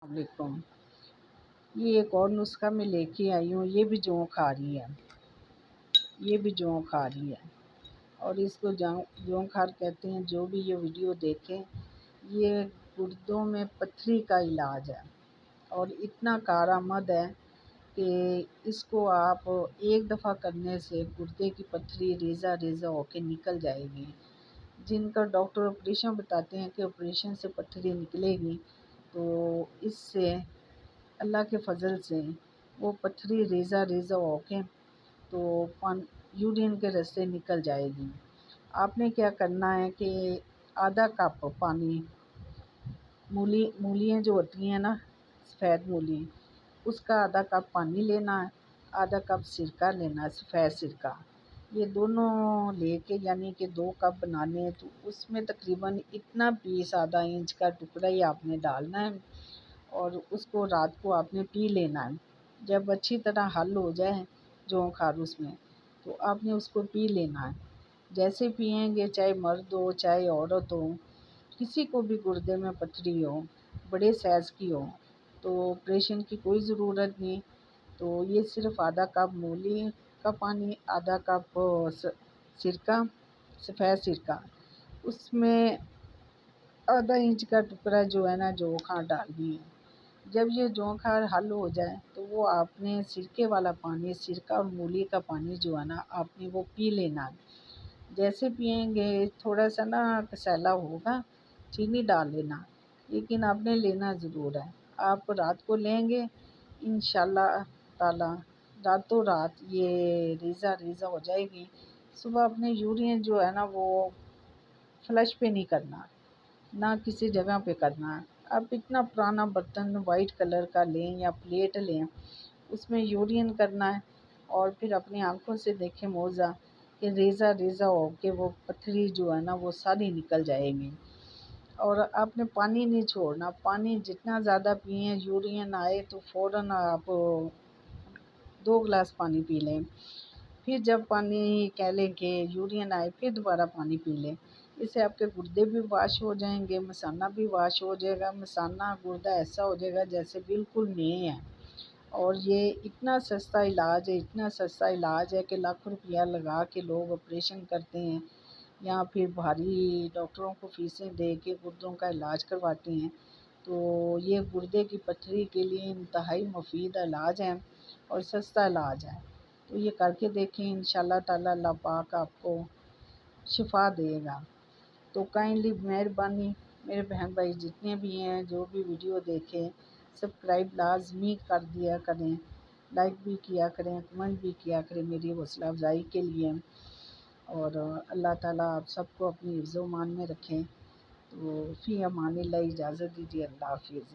علیکم۔ یہ ایک اور نسخہ میں لے کے آئی ہوں، یہ بھی جوں کھا رہی ہے، اور اس کو جوں کھار کہتے ہیں۔ جو بھی یہ ویڈیو دیکھیں، یہ گردوں میں پتھری کا علاج ہے اور اتنا کارآمد ہے کہ اس کو آپ ایک دفعہ کرنے سے گردے کی پتھری ریزہ ریزہ ہو کے نکل جائے گی۔ جن کا ڈاکٹر آپریشن بتاتے ہیں کہ آپریشن سے پتھری نکلے گی، تو اس سے اللہ کے فضل سے وہ پتھری ریزہ ریزہ ہو کے تو یورین کے رستے نکل جائے گی۔ آپ نے کیا کرنا ہے کہ آدھا کپ پانی، مولیاں جو ہوتی ہیں نا، سفید مولی، اس کا آدھا کپ پانی لینا ہے، آدھا کپ سرکہ لینا ہے، سفید سرکہ۔ یہ دونوں لے کے یعنی کہ 2 کپ بنانے ہیں، تو اس میں تقریباً اتنا پیس آدھا انچ کا ٹکڑا ہی آپ نے ڈالنا ہے، اور اس کو رات کو آپ نے پی لینا ہے۔ جب اچھی طرح حل ہو جائے جوں کھار اس میں، تو آپ نے اس کو پی لینا ہے۔ جیسے پئیں گے، چاہے مرد ہو چاہے عورت ہو، کسی کو بھی گردے میں پتھری ہو، بڑے سائز کی ہو، تو آپریشن کی کوئی ضرورت نہیں۔ تو یہ صرف آدھا کپ مولی کا پانی، آدھا کپ سرکہ، سفید سرکہ، اس میں آدھا انچ کا ٹکڑا جو ہے نا جوکھار ڈالنی ہے۔ جب یہ جوکھار حل ہو جائے تو وہ آپ نے سرکے والا پانی، سرکہ اور مولی کا پانی جو ہے نا، آپ نے وہ پی لینا ہے۔ جیسے پئیں گے تھوڑا سا نا کسیلا ہوگا، چینی ڈال لینا، لیکن آپ نے لینا ضرور ہے۔ آپ رات کو لیں گے، انشاءاللہ تعالی راتوں رات یہ ریزہ ریزہ ہو جائے گی۔ صبح اپنے یورین جو ہے نا وہ فلش پہ نہیں کرنا، نہ کسی جگہ پہ کرنا ہے۔ آپ اتنا پرانا برتن وائٹ کلر کا لیں یا پلیٹ لیں، اس میں یورین کرنا ہے، اور پھر اپنی آنکھوں سے دیکھیں موزہ کہ ریزہ ریزہ ہو کے وہ پتھری جو ہے نا وہ ساری نکل جائے گی۔ اور آپ نے پانی نہیں چھوڑنا، پانی جتنا زیادہ پئیں، یورین آئے تو فوراً آپ 2 گلاس پانی پی لیں۔ پھر جب پانی کہہ لیں کہ یورین آئے، پھر دوبارہ پانی پی لیں۔ اس سے آپ کے گردے بھی واش ہو جائیں گے، مثانہ بھی واش ہو جائے گا، مثانہ گردہ ایسا ہو جائے گا جیسے بالکل نئے ہیں۔ اور یہ اتنا سستا علاج ہے کہ لاکھ روپیہ لگا کے لوگ آپریشن کرتے ہیں، یا پھر بھاری ڈاکٹروں کو فیسیں دے کے گردوں کا علاج کرواتے ہیں۔ تو یہ گردے کی پتھری کے لیے انتہائی مفید علاج ہے اور سستا علاج ہے۔ تو یہ کر کے دیکھیں، انشاءاللہ تعالی اللہ پاک آپ کو شفا دے گا۔ تو کائنڈلی مہربانی میرے بہن بھائی جتنے بھی ہیں، جو بھی ویڈیو دیکھیں، سبسکرائب لازمی کر دیا کریں، لائک بھی کیا کریں، کمنٹ بھی کیا کریں میری حوصلہ افزائی کے لیے۔ اور اللہ تعالیٰ آپ سب کو اپنی حفظ و امان میں رکھیں۔ تو فی امان اللہ، اجازت دیجیے، اللہ حافظ۔